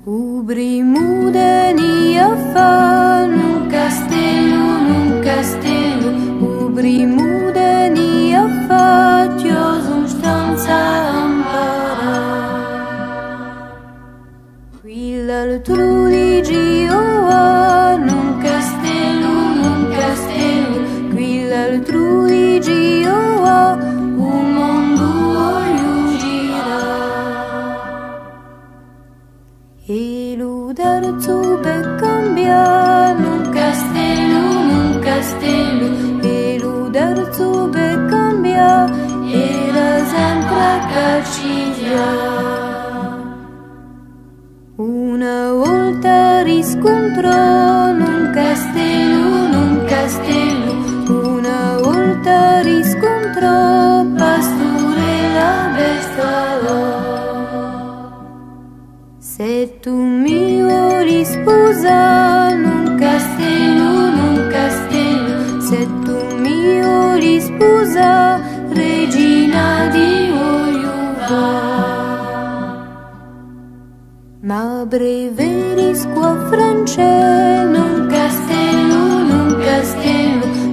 Ubri mudeni a fa nun castello, ubri mudeni a fa tios un stanza ampara. Qui l'altro di Gioa nun castello, qui l'altro di Gioa un mondo voglio girare. E lo darzo per cambiare nun castello, e lo darzo per cambiare era sempre a caccigliare. Una volta riscontrò nun castello, una volta riscontrò pastore la bestiolò. Se tu mi vuoi sposare nun castello, se tu mi vuoi sposare, regina di voglio va. Ma breve risco a France nun castello,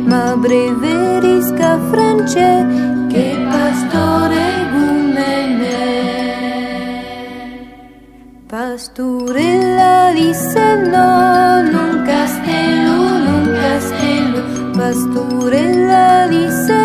ma breve risco a France che pastore gumene. Pastorella disse no, nun castello, pastorella disse